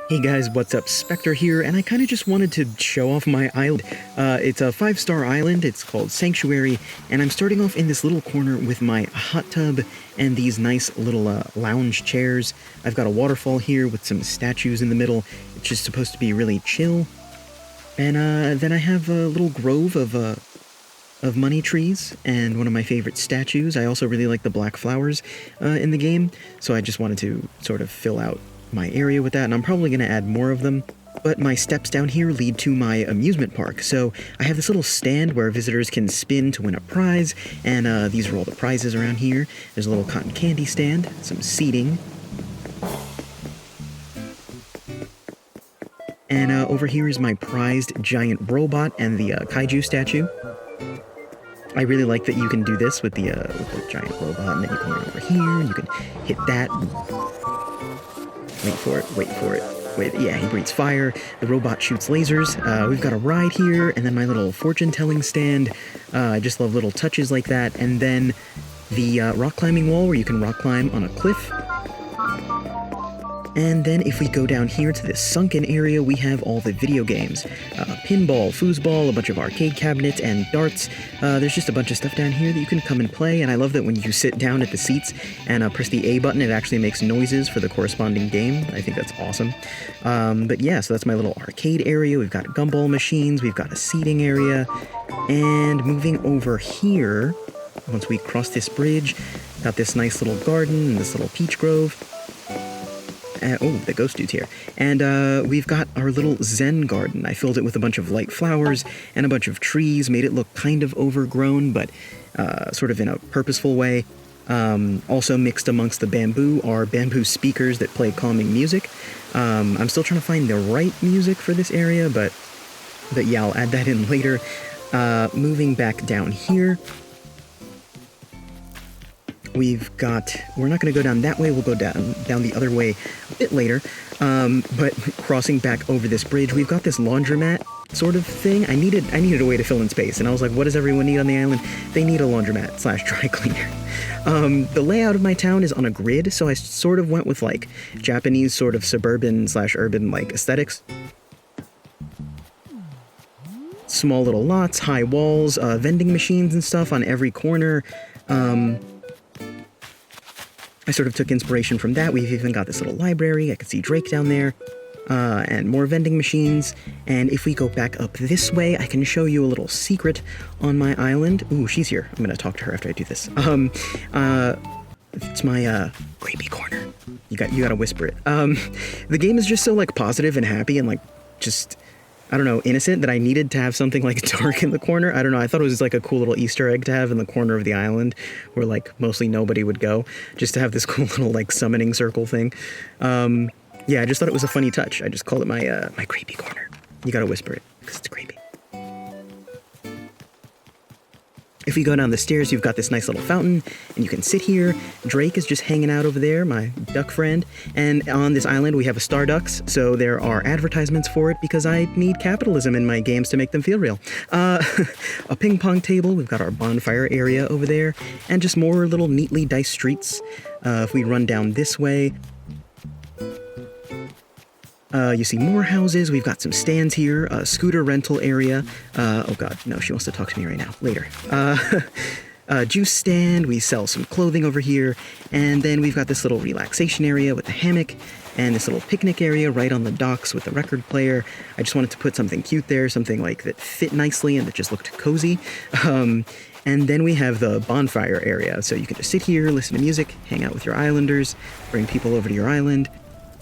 Hey guys, what's up? Spectre here, and I kind of just wanted to show off my island. It's a 5-star island, it's called Sanctuary, and I'm starting off in this little corner with my hot tub and these nice little lounge chairs. I've got a waterfall here with some statues in the middle. It's just supposed to be really chill. And then I have a little grove of money trees and one of my favorite statues. I also really like the black flowers in the game, so I just wanted to sort of fill out my area with that, and I'm probably going to add more of them. But my steps down here lead to my amusement park, so I have this little stand where visitors can spin to win a prize, and these are all the prizes around here. There's a little cotton candy stand, some seating, and over here is my prized giant robot and the kaiju statue. I really like that you can do this with the giant robot, and then you come right over here, and you can hit that. Wait for it. Yeah, he breathes fire. The robot shoots lasers. We've got a ride here, and then my little fortune-telling stand. I just love little touches like that. And then the rock climbing wall where you can rock climb on a cliff. And then if we go down here to this sunken area, we have all the video games. Pinball, foosball, a bunch of arcade cabinets, and darts. There's just a bunch of stuff down here that you can come and play, and I love that when you sit down at the seats and press the A button, it actually makes noises for the corresponding game. I think that's awesome. But yeah, so that's my little arcade area. We've got gumball machines, we've got a seating area, and moving over here, once we cross this bridge, got this nice little garden and this little peach grove. Oh, the ghost dude's here. And we've got our little Zen garden. I filled it with a bunch of light flowers and a bunch of trees, made it look kind of overgrown, but sort of in a purposeful way. Also mixed amongst the bamboo are bamboo speakers that play calming music. I'm still trying to find the right music for this area, but yeah, I'll add that in later. Moving back down here, we're not going to go down that way, we'll go down the other way a bit later, but crossing back over this bridge, we've got this laundromat sort of thing. I needed a way to fill in space, and I was like, what does everyone need on the island? They need a laundromat / dry cleaner. The layout of my town is on a grid, so I sort of went with like Japanese sort of suburban / urban like aesthetics. Small little lots, high walls, vending machines and stuff on every corner. I sort of took inspiration from that. We've even got this little library. I can see Drake down there, and more vending machines. And if we go back up this way, I can show you a little secret on my island. Ooh, she's here. I'm gonna talk to her after I do this. It's my creepy corner. You gotta whisper it. The game is just so like positive and happy and like just, I don't know, innocent, that I needed to have something like dark in the corner. I don't know, I thought it was like a cool little Easter egg to have in the corner of the island where like mostly nobody would go, just to have this cool little like summoning circle thing. Yeah, I just thought it was a funny touch. I just called it my creepy corner. You gotta whisper it, because it's creepy. If we go down the stairs, you've got this nice little fountain, and you can sit here. Drake is just hanging out over there, my duck friend. And on this island, we have a Starducks, so there are advertisements for it because I need capitalism in my games to make them feel real. A ping pong table, we've got our bonfire area over there, and just more little neatly diced streets. If we run down this way, you see more houses. We've got some stands here, a scooter rental area. Oh god, no, she wants to talk to me right now. Later. Juice stand. We sell some clothing over here. And then we've got this little relaxation area with a hammock and this little picnic area right on the docks with a record player. I just wanted to put something cute there, something like that fit nicely and that just looked cozy. And then we have the bonfire area. So you can just sit here, listen to music, hang out with your islanders, bring people over to your island.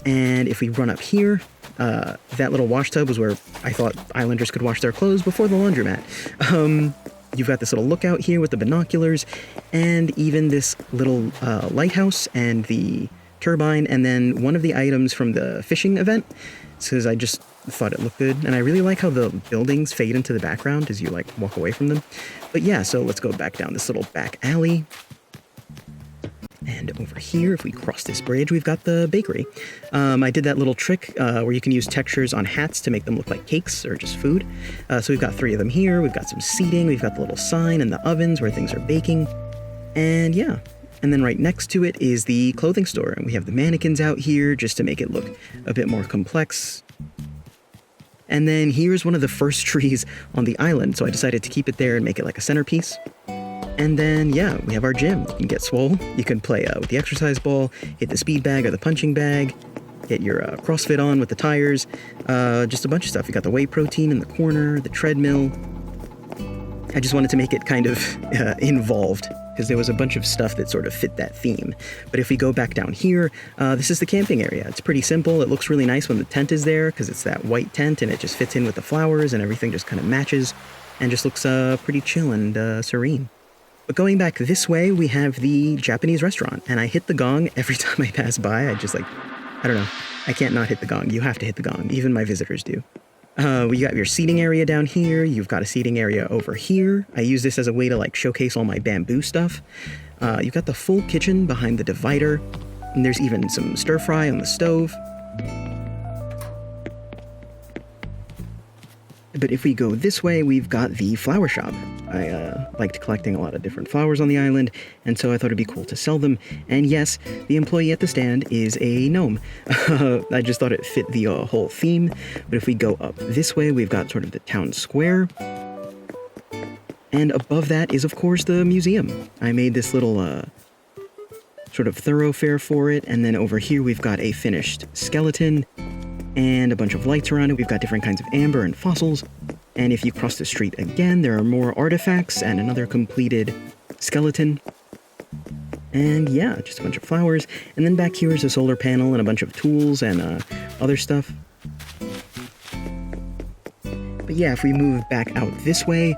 And if we run up here, that little wash tub was where I thought islanders could wash their clothes before the laundromat. You've got this little lookout here with the binoculars, and even this little lighthouse and the turbine, and then one of the items from the fishing event, because I just thought it looked good. And I really like how the buildings fade into the background as you like walk away from them. But yeah, so let's go back down this little back alley. And over here, if we cross this bridge, we've got the bakery. I did that little trick where you can use textures on hats to make them look like cakes or just food. So we've got 3 of them here. We've got some seating. We've got the little sign and the ovens where things are baking. And yeah, And then right next to it is the clothing store, and we have the mannequins out here just to make it look a bit more complex. And then here's one of the first trees on the island, so I decided to keep it there and make it like a centerpiece. And then, yeah, we have our gym. You can get swole, you can play with the exercise ball, hit the speed bag or the punching bag, get your CrossFit on with the tires, just a bunch of stuff. You got the whey protein in the corner, the treadmill. I just wanted to make it kind of involved, because there was a bunch of stuff that sort of fit that theme. But if we go back down here, this is the camping area. It's pretty simple. It looks really nice when the tent is there, because it's that white tent and it just fits in with the flowers and everything just kind of matches and just looks pretty chill and serene. But going back this way, we have the Japanese restaurant, and I hit the gong every time I pass by. I just I don't know. I can't not hit the gong. You have to hit the gong. Even my visitors do. We got your seating area down here. You've got a seating area over here. I use this as a way to showcase all my bamboo stuff. You've got the full kitchen behind the divider, and there's even some stir fry on the stove. But if we go this way, we've got the flower shop. I liked collecting a lot of different flowers on the island, and so I thought it'd be cool to sell them. And yes, the employee at the stand is a gnome. I just thought it fit the whole theme. But if we go up this way, we've got sort of the town square. And above that is, of course, the museum. I made this little sort of thoroughfare for it, and then over here we've got a finished skeleton and a bunch of lights around it. We've got different kinds of amber and fossils. And if you cross the street again, there are more artifacts and another completed skeleton. And yeah, just a bunch of flowers. And then back here is a solar panel and a bunch of tools and other stuff. But yeah, if we move back out this way,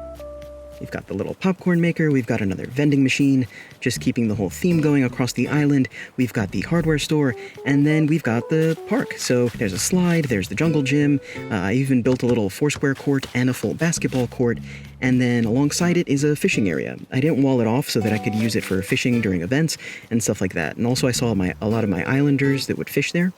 we've got the little popcorn maker, we've got another vending machine, just keeping the whole theme going across the island. We've got the hardware store, and then we've got the park. So there's a slide, there's the jungle gym, I even built a little 4-square court and a full basketball court, and then alongside it is a fishing area. I didn't wall it off so that I could use it for fishing during events and stuff like that. And also I saw a lot of my islanders that would fish there.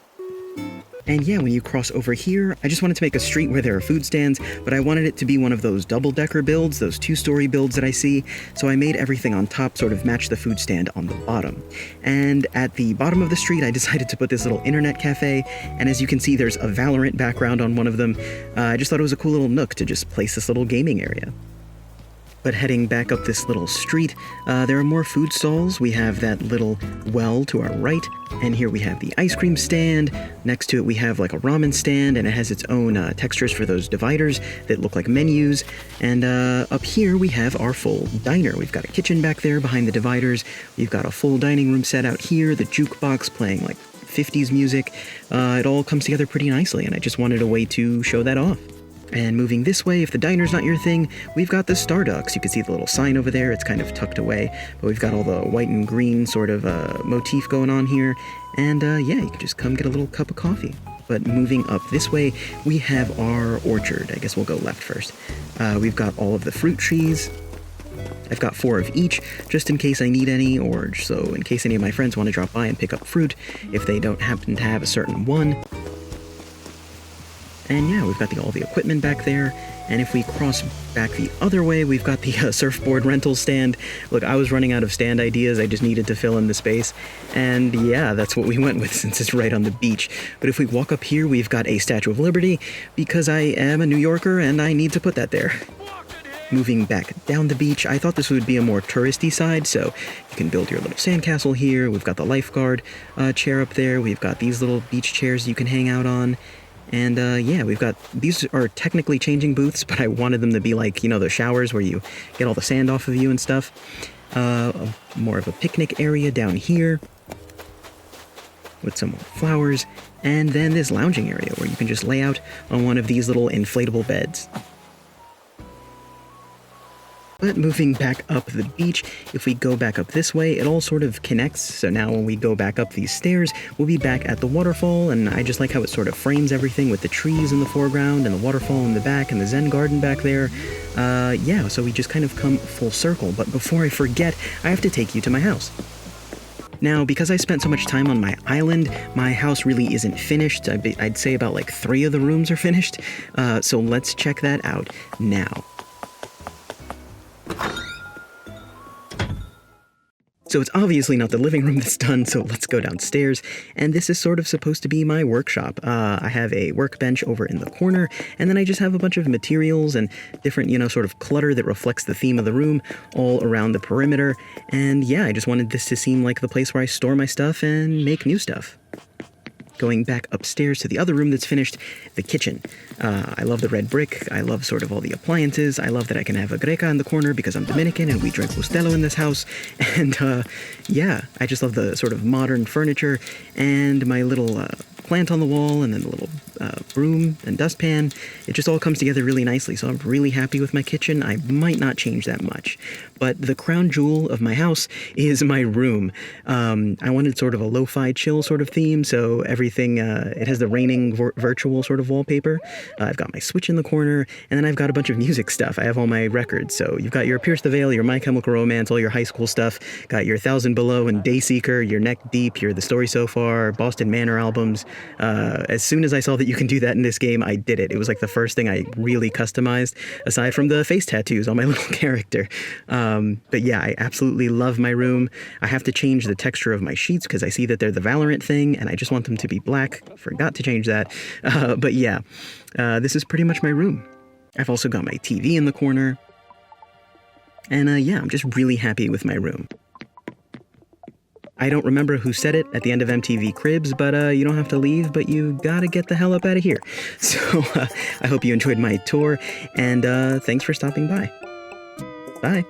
And yeah, when you cross over here, I just wanted to make a street where there are food stands, but I wanted it to be one of those double-decker builds, those 2-story builds that I see, so I made everything on top sort of match the food stand on the bottom. And at the bottom of the street, I decided to put this little internet cafe, and as you can see, there's a Valorant background on one of them. I just thought it was a cool little nook to just place this little gaming area. But heading back up this little street, there are more food stalls. We have that little well to our right, and here we have the ice cream stand. Next to it we have like a ramen stand, and it has its own textures for those dividers that look like menus. And up here we have our full diner. We've got a kitchen back there behind the dividers. We've got a full dining room set out here, the jukebox playing like 50s music. It all comes together pretty nicely, and I just wanted a way to show that off. And moving this way, if the diner's not your thing, we've got the Starducks. You can see the little sign over there. It's kind of tucked away, but we've got all the white and green sort of motif going on here. And yeah, you can just come get a little cup of coffee. But moving up this way, we have our orchard. I guess we'll go left first. We've got all of the fruit trees. I've got 4 of each, just in case I need any, or so in case any of my friends want to drop by and pick up fruit, if they don't happen to have a certain one. And yeah, we've got all the equipment back there, and if we cross back the other way, we've got the surfboard rental stand. Look, I was running out of stand ideas, I just needed to fill in the space, and yeah, that's what we went with since it's right on the beach. But if we walk up here, we've got a Statue of Liberty, because I am a New Yorker and I need to put that there. Moving back down the beach, I thought this would be a more touristy side, so you can build your little sandcastle here. We've got the lifeguard chair up there, we've got these little beach chairs you can hang out on. And yeah, we've got, these are technically changing booths, but I wanted them to be like, you know, the showers where you get all the sand off of you and stuff. More of a picnic area down here with some more flowers. And then this lounging area where you can just lay out on one of these little inflatable beds. But moving back up the beach, if we go back up this way, it all sort of connects. So now when we go back up these stairs, we'll be back at the waterfall, and I just like how it sort of frames everything with the trees in the foreground and the waterfall in the back and the Zen garden back there. Yeah, so we just kind of come full circle. But before I forget, I have to take you to my house. Now, because I spent so much time on my island, my house really isn't finished. I'd say about like 3 of the rooms are finished. So let's check that out now. So it's obviously not the living room that's done, so let's go downstairs. And this is sort of supposed to be my workshop. I have a workbench over in the corner, and then I just have a bunch of materials and different, sort of clutter that reflects the theme of the room all around the perimeter. And yeah, I just wanted this to seem like the place where I store my stuff and make new stuff. Going back upstairs to the other room that's finished, the kitchen. I love the red brick. I love sort of all the appliances. I love that I can have a greca in the corner because I'm Dominican and we drink Bustelo in this house. And yeah, I just love the sort of modern furniture and my little plant on the wall and then the little broom and dustpan. It just all comes together really nicely, so I'm really happy with my kitchen. I might not change that much. But the crown jewel of my house is my room. I wanted sort of a lo-fi chill sort of theme, so everything, it has the raining virtual sort of wallpaper. I've got my Switch in the corner, and then I've got a bunch of music stuff. I have all my records, so you've got your Pierce the Veil, your My Chemical Romance, all your high school stuff, got your 1000 Below and Dayseeker, your Neck Deep, your The Story So Far, Boston Manor albums. As soon as I saw that you can do that in this game, I did it. It was like the first thing I really customized, aside from the face tattoos on my little character. But yeah, I absolutely love my room. I have to change the texture of my sheets because I see that they're the Valorant thing, and I just want them to be black. Forgot to change that. But yeah, this is pretty much my room. I've also got my TV in the corner. And yeah, I'm just really happy with my room. I don't remember who said it at the end of MTV Cribs, but you don't have to leave, but you gotta get the hell up out of here. So I hope you enjoyed my tour, and thanks for stopping by. Bye.